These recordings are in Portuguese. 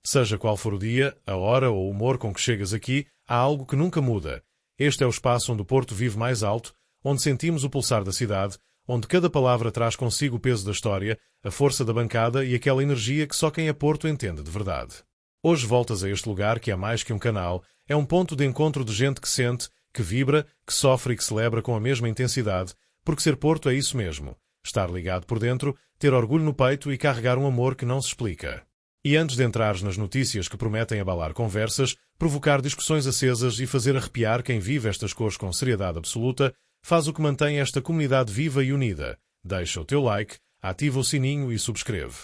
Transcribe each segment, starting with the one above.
Seja qual for o dia, a hora ou o humor com que chegas aqui, há algo que nunca muda. Este é o espaço onde o Porto vive mais alto, onde sentimos o pulsar da cidade, onde cada palavra traz consigo o peso da história, a força da bancada e aquela energia que só quem é Porto entende de verdade. Hoje voltas a este lugar que é mais que um canal, é um ponto de encontro de gente que sente, que vibra, que sofre e que celebra com a mesma intensidade, porque ser Porto é isso mesmo. Estar ligado por dentro, ter orgulho no peito e carregar um amor que não se explica. E antes de entrares nas notícias que prometem abalar conversas, provocar discussões acesas e fazer arrepiar quem vive estas cores com seriedade absoluta, faz o que mantém esta comunidade viva e unida. Deixa o teu like, ativa o sininho e subscreve.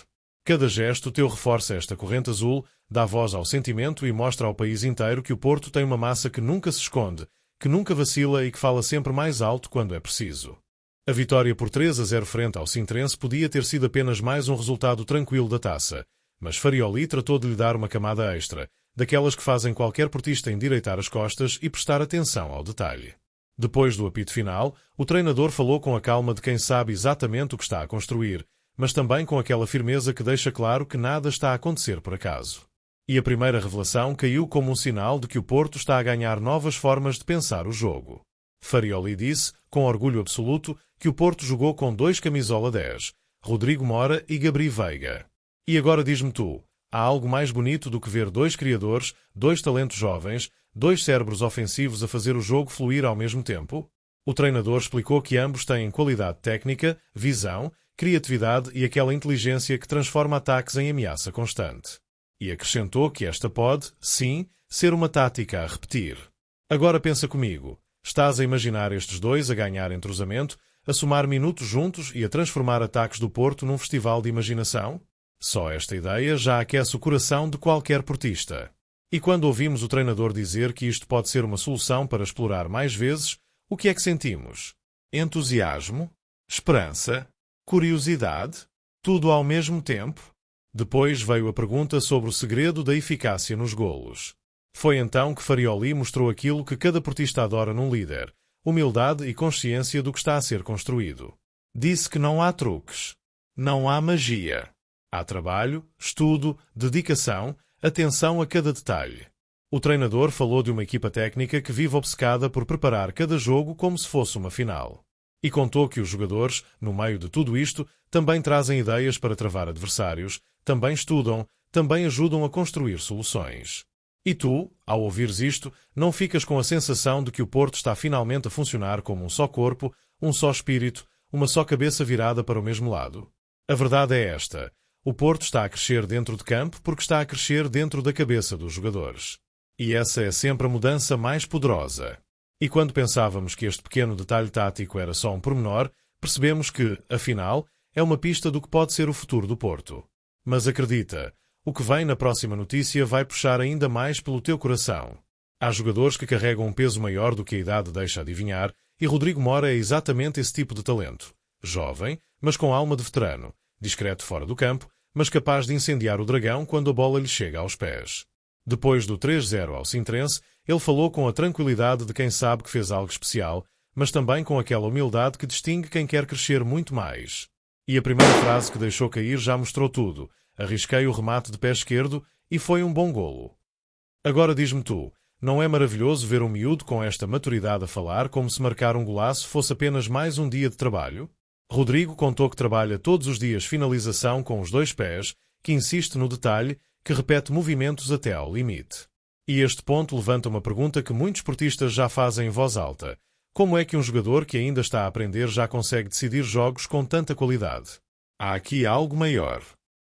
Cada gesto teu reforça esta corrente azul, dá voz ao sentimento e mostra ao país inteiro que o Porto tem uma massa que nunca se esconde, que nunca vacila e que fala sempre mais alto quando é preciso. A vitória por 3-0 frente ao Sintrense podia ter sido apenas mais um resultado tranquilo da taça, mas Farioli tratou de lhe dar uma camada extra, daquelas que fazem qualquer portista endireitar as costas e prestar atenção ao detalhe. Depois do apito final, o treinador falou com a calma de quem sabe exatamente o que está a construir, mas também com aquela firmeza que deixa claro que nada está a acontecer por acaso. E a primeira revelação caiu como um sinal de que o Porto está a ganhar novas formas de pensar o jogo. Farioli disse, com orgulho absoluto, que o Porto jogou com 2 camisola 10, Rodrigo Mora e Gabri Veiga. E agora diz-me tu, há algo mais bonito do que ver 2 criadores, 2 talentos jovens, 2 cérebros ofensivos a fazer o jogo fluir ao mesmo tempo? O treinador explicou que ambos têm qualidade técnica, visão, criatividade e aquela inteligência que transforma ataques em ameaça constante. E acrescentou que esta pode, sim, ser uma tática a repetir. Agora pensa comigo, estás a imaginar estes dois a ganhar entrosamento, a somar minutos juntos e a transformar ataques do Porto num festival de imaginação? Só esta ideia já aquece o coração de qualquer portista. E quando ouvimos o treinador dizer que isto pode ser uma solução para explorar mais vezes, o que é que sentimos? Entusiasmo? Esperança? Curiosidade? Tudo ao mesmo tempo? Depois veio a pergunta sobre o segredo da eficácia nos golos. Foi então que Farioli mostrou aquilo que cada portista adora num líder, humildade e consciência do que está a ser construído. Disse que não há truques. Não há magia. Há trabalho, estudo, dedicação, atenção a cada detalhe. O treinador falou de uma equipa técnica que vive obcecada por preparar cada jogo como se fosse uma final. E contou que os jogadores, no meio de tudo isto, também trazem ideias para travar adversários, também estudam, também ajudam a construir soluções. E tu, ao ouvires isto, não ficas com a sensação de que o Porto está finalmente a funcionar como um só corpo, um só espírito, uma só cabeça virada para o mesmo lado? A verdade é esta. O Porto está a crescer dentro de campo porque está a crescer dentro da cabeça dos jogadores. E essa é sempre a mudança mais poderosa. E quando pensávamos que este pequeno detalhe tático era só um pormenor, percebemos que, afinal, é uma pista do que pode ser o futuro do Porto. Mas acredita, o que vem na próxima notícia vai puxar ainda mais pelo teu coração. Há jogadores que carregam um peso maior do que a idade deixa adivinhar, e Rodrigo Mora é exatamente esse tipo de talento. Jovem, mas com alma de veterano. Discreto fora do campo, mas capaz de incendiar o dragão quando a bola lhe chega aos pés. Depois do 3-0 ao Sintrense, ele falou com a tranquilidade de quem sabe que fez algo especial, mas também com aquela humildade que distingue quem quer crescer muito mais. E a primeira frase que deixou cair já mostrou tudo. Arrisquei o remate de pé esquerdo e foi um bom golo. Agora diz-me tu, não é maravilhoso ver um miúdo com esta maturidade a falar como se marcar um golaço fosse apenas mais um dia de trabalho? Rodrigo contou que trabalha todos os dias finalização com os 2 pés, que insiste no detalhe, que repete movimentos até ao limite. E este ponto levanta uma pergunta que muitos esportistas já fazem em voz alta. Como é que um jogador que ainda está a aprender já consegue decidir jogos com tanta qualidade? Há aqui algo maior.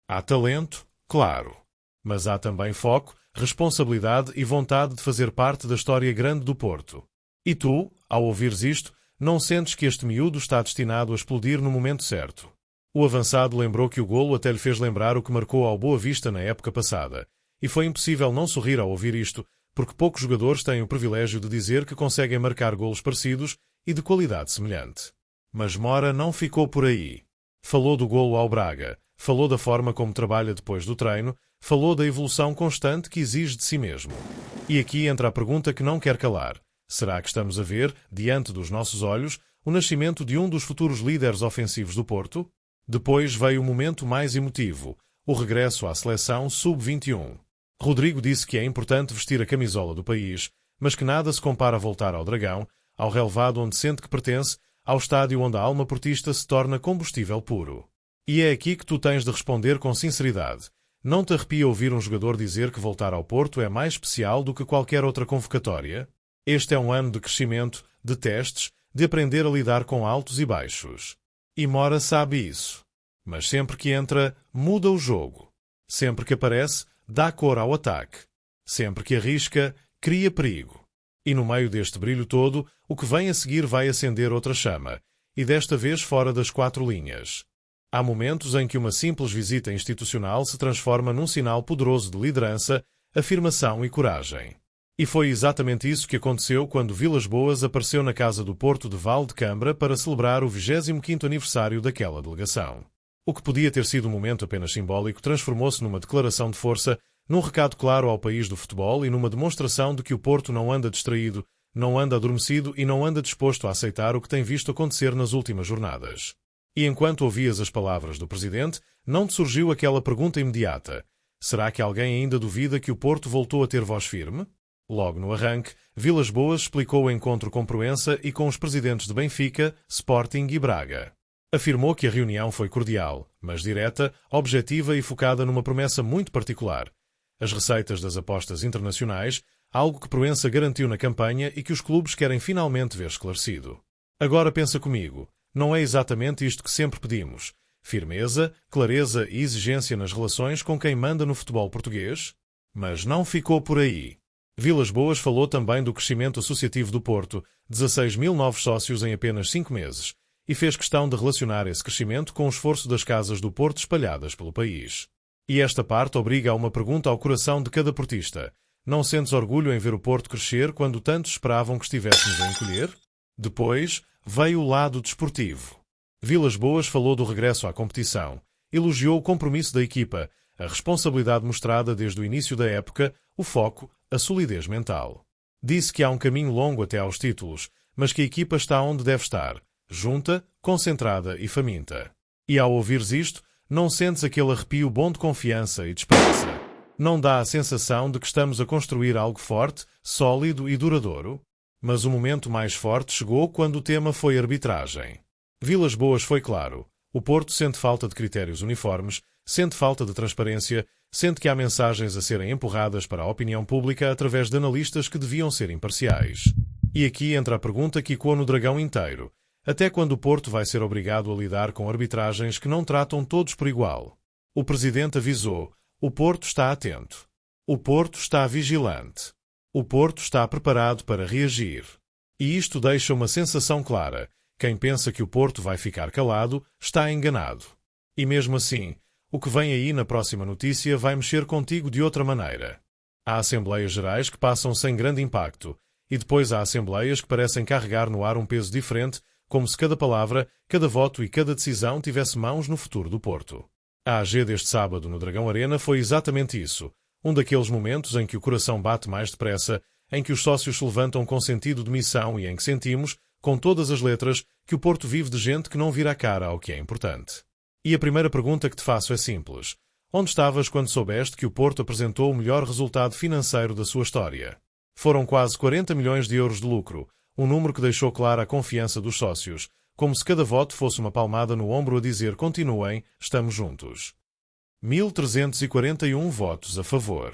Há talento, claro. Mas há também foco, responsabilidade e vontade de fazer parte da história grande do Porto. E tu, ao ouvires isto, não sentes que este miúdo está destinado a explodir no momento certo? O avançado lembrou que o golo até lhe fez lembrar o que marcou ao Boa Vista na época passada. E foi impossível não sorrir ao ouvir isto, porque poucos jogadores têm o privilégio de dizer que conseguem marcar golos parecidos e de qualidade semelhante. Mas Mora não ficou por aí. Falou do golo ao Braga, falou da forma como trabalha depois do treino, falou da evolução constante que exige de si mesmo. E aqui entra a pergunta que não quer calar. Será que estamos a ver, diante dos nossos olhos, o nascimento de um dos futuros líderes ofensivos do Porto? Depois veio o momento mais emotivo, o regresso à seleção sub-21. Rodrigo disse que é importante vestir a camisola do país, mas que nada se compara a voltar ao Dragão, ao relevado onde sente que pertence, ao estádio onde a alma portista se torna combustível puro. E é aqui que tu tens de responder com sinceridade. Não te arrepia ouvir um jogador dizer que voltar ao Porto é mais especial do que qualquer outra convocatória? Este é um ano de crescimento, de testes, de aprender a lidar com altos e baixos. E Mora sabe isso. Mas sempre que entra, muda o jogo. Sempre que aparece, dá cor ao ataque. Sempre que arrisca, cria perigo. E no meio deste brilho todo, o que vem a seguir vai acender outra chama, e desta vez fora das quatro linhas. Há momentos em que uma simples visita institucional se transforma num sinal poderoso de liderança, afirmação e coragem. E foi exatamente isso que aconteceu quando Vilas Boas apareceu na Casa do Porto de Valdecambra para celebrar o 25º aniversário daquela delegação. O que podia ter sido um momento apenas simbólico transformou-se numa declaração de força, num recado claro ao país do futebol e numa demonstração de que o Porto não anda distraído, não anda adormecido e não anda disposto a aceitar o que tem visto acontecer nas últimas jornadas. E enquanto ouvias as palavras do presidente, não te surgiu aquela pergunta imediata: será que alguém ainda duvida que o Porto voltou a ter voz firme? Logo no arranque, Vilas Boas explicou o encontro com Proença e com os presidentes de Benfica, Sporting e Braga. Afirmou que a reunião foi cordial, mas direta, objetiva e focada numa promessa muito particular: as receitas das apostas internacionais, algo que Proença garantiu na campanha e que os clubes querem finalmente ver esclarecido. Agora pensa comigo, não é exatamente isto que sempre pedimos: firmeza, clareza e exigência nas relações com quem manda no futebol português? Mas não ficou por aí. Vilas Boas falou também do crescimento associativo do Porto, 16 mil novos sócios em apenas 5 meses, e fez questão de relacionar esse crescimento com o esforço das casas do Porto espalhadas pelo país. E esta parte obriga a uma pergunta ao coração de cada portista: não sentes orgulho em ver o Porto crescer quando tantos esperavam que estivéssemos a encolher? Depois, veio o lado desportivo. Vilas Boas falou do regresso à competição, elogiou o compromisso da equipa, a responsabilidade mostrada desde o início da época, o foco, a solidez mental. Disse que há um caminho longo até aos títulos, mas que a equipa está onde deve estar, junta, concentrada e faminta. E ao ouvires isto, não sentes aquele arrepio bom de confiança e de esperança? Não dá a sensação de que estamos a construir algo forte, sólido e duradouro? Mas o momento mais forte chegou quando o tema foi arbitragem. Vilas Boas foi claro: o Porto sente falta de critérios uniformes, sente falta de transparência, sente que há mensagens a serem empurradas para a opinião pública através de analistas que deviam ser imparciais. E aqui entra a pergunta que ecoa no Dragão inteiro: até quando o Porto vai ser obrigado a lidar com arbitragens que não tratam todos por igual? O presidente avisou: o Porto está atento. O Porto está vigilante. O Porto está preparado para reagir. E isto deixa uma sensação clara: quem pensa que o Porto vai ficar calado está enganado. E mesmo assim, o que vem aí na próxima notícia vai mexer contigo de outra maneira. Há Assembleias Gerais que passam sem grande impacto, e depois há Assembleias que parecem carregar no ar um peso diferente, como se cada palavra, cada voto e cada decisão tivesse mãos no futuro do Porto. A AG deste sábado no Dragão Arena foi exatamente isso: um daqueles momentos em que o coração bate mais depressa, em que os sócios se levantam com sentido de missão e em que sentimos, com todas as letras, que o Porto vive de gente que não vira a cara ao que é importante. E a primeira pergunta que te faço é simples: onde estavas quando soubeste que o Porto apresentou o melhor resultado financeiro da sua história? Foram quase 40 milhões de euros de lucro, um número que deixou clara a confiança dos sócios, como se cada voto fosse uma palmada no ombro a dizer: continuem, estamos juntos. 1.341 votos a favor.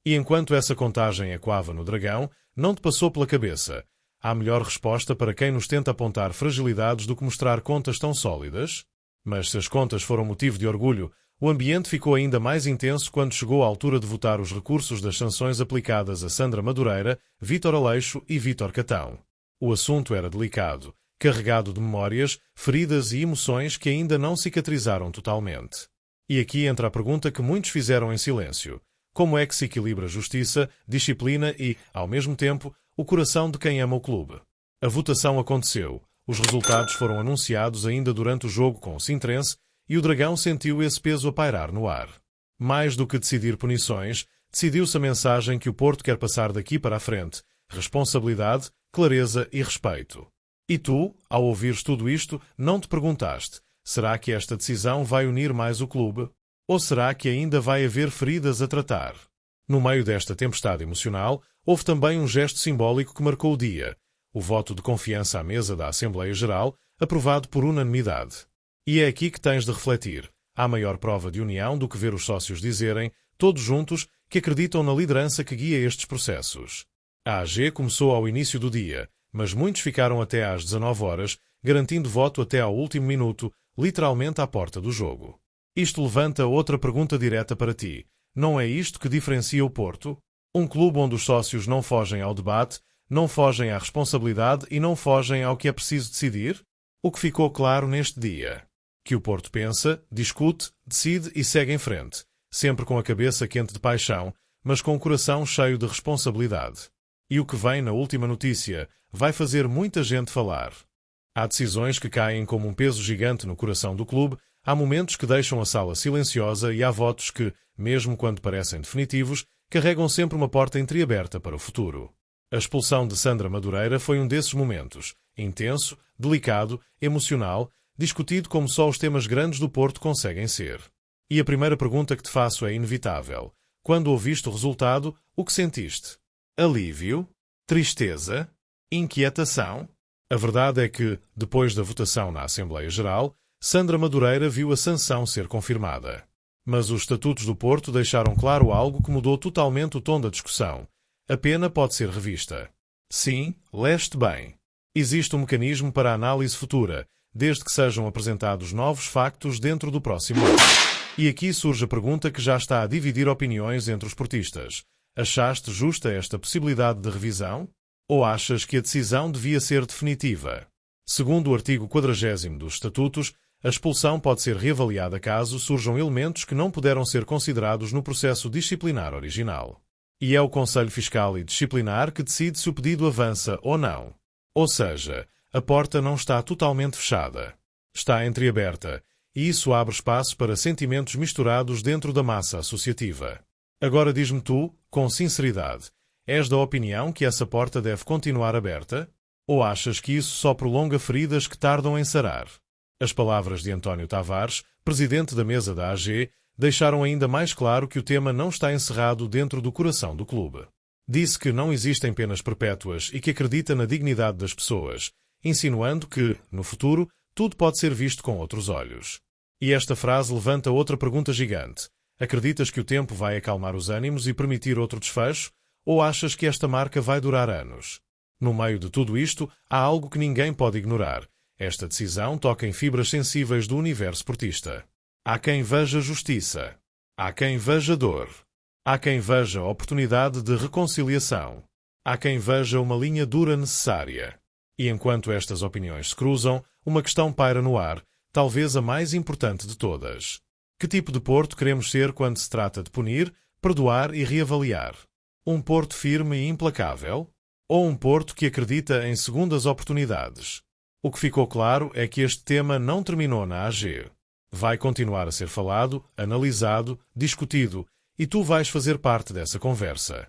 E enquanto essa contagem ecoava no Dragão, não te passou pela cabeça: há melhor resposta para quem nos tenta apontar fragilidades do que mostrar contas tão sólidas? Mas se as contas foram motivo de orgulho, o ambiente ficou ainda mais intenso quando chegou a altura de votar os recursos das sanções aplicadas a Sandra Madureira, Vítor Aleixo e Vítor Catão. O assunto era delicado, carregado de memórias, feridas e emoções que ainda não cicatrizaram totalmente. E aqui entra a pergunta que muitos fizeram em silêncio: como é que se equilibra justiça, disciplina e, ao mesmo tempo, o coração de quem ama o clube? A votação aconteceu, os resultados foram anunciados ainda durante o jogo com o Sintrense e o Dragão sentiu esse peso a pairar no ar. Mais do que decidir punições, decidiu-se a mensagem que o Porto quer passar daqui para a frente: responsabilidade, clareza e respeito. E tu, ao ouvires tudo isto, não te perguntaste: será que esta decisão vai unir mais o clube? Ou será que ainda vai haver feridas a tratar? No meio desta tempestade emocional, houve também um gesto simbólico que marcou o dia: o voto de confiança à mesa da Assembleia Geral, aprovado por unanimidade. E é aqui que tens de refletir. Há maior prova de união do que ver os sócios dizerem, todos juntos, que acreditam na liderança que guia estes processos. A AG começou ao início do dia, mas muitos ficaram até às 19 horas, garantindo voto até ao último minuto, literalmente à porta do jogo. Isto levanta outra pergunta direta para ti. Não é isto que diferencia o Porto? Um clube onde os sócios não fogem ao debate, não fogem à responsabilidade e não fogem ao que é preciso decidir? O que ficou claro neste dia? Que o Porto pensa, discute, decide e segue em frente, sempre com a cabeça quente de paixão, mas com o coração cheio de responsabilidade. E o que vem na última notícia vai fazer muita gente falar. Há decisões que caem como um peso gigante no coração do clube, há momentos que deixam a sala silenciosa e há votos que, mesmo quando parecem definitivos, carregam sempre uma porta entreaberta para o futuro. A expulsão de Sandra Madureira foi um desses momentos, intenso, delicado, emocional, discutido como só os temas grandes do Porto conseguem ser. E a primeira pergunta que te faço é inevitável. Quando ouviste o resultado, o que sentiste? Alívio? Tristeza? Inquietação? A verdade é que, depois da votação na Assembleia Geral, Sandra Madureira viu a sanção ser confirmada. Mas os estatutos do Porto deixaram claro algo que mudou totalmente o tom da discussão. A pena pode ser revista. Sim, leste bem. Existe um mecanismo para a análise futura, desde que sejam apresentados novos factos dentro do próximo ano. E aqui surge a pergunta que já está a dividir opiniões entre os portistas. Achaste justa esta possibilidade de revisão? Ou achas que a decisão devia ser definitiva? Segundo o artigo 40º dos Estatutos, a expulsão pode ser reavaliada caso surjam elementos que não puderam ser considerados no processo disciplinar original. E é o Conselho Fiscal e Disciplinar que decide se o pedido avança ou não. Ou seja, a porta não está totalmente fechada. Está entreaberta, e isso abre espaço para sentimentos misturados dentro da massa associativa. Agora diz-me tu, com sinceridade, és da opinião que essa porta deve continuar aberta? Ou achas que isso só prolonga feridas que tardam em sarar? As palavras de António Tavares, presidente da mesa da AG, deixaram ainda mais claro que o tema não está encerrado dentro do coração do clube. Disse que não existem penas perpétuas e que acredita na dignidade das pessoas, insinuando que, no futuro, tudo pode ser visto com outros olhos. E esta frase levanta outra pergunta gigante. Acreditas que o tempo vai acalmar os ânimos e permitir outro desfecho? Ou achas que esta marca vai durar anos? No meio de tudo isto, há algo que ninguém pode ignorar. Esta decisão toca em fibras sensíveis do universo portista. Há quem veja justiça. Há quem veja dor. Há quem veja oportunidade de reconciliação. Há quem veja uma linha dura necessária. E enquanto estas opiniões se cruzam, uma questão paira no ar, talvez a mais importante de todas. Que tipo de Porto queremos ser quando se trata de punir, perdoar e reavaliar? Um Porto firme e implacável? Ou um Porto que acredita em segundas oportunidades? O que ficou claro é que este tema não terminou na AG. Vai continuar a ser falado, analisado, discutido, e tu vais fazer parte dessa conversa.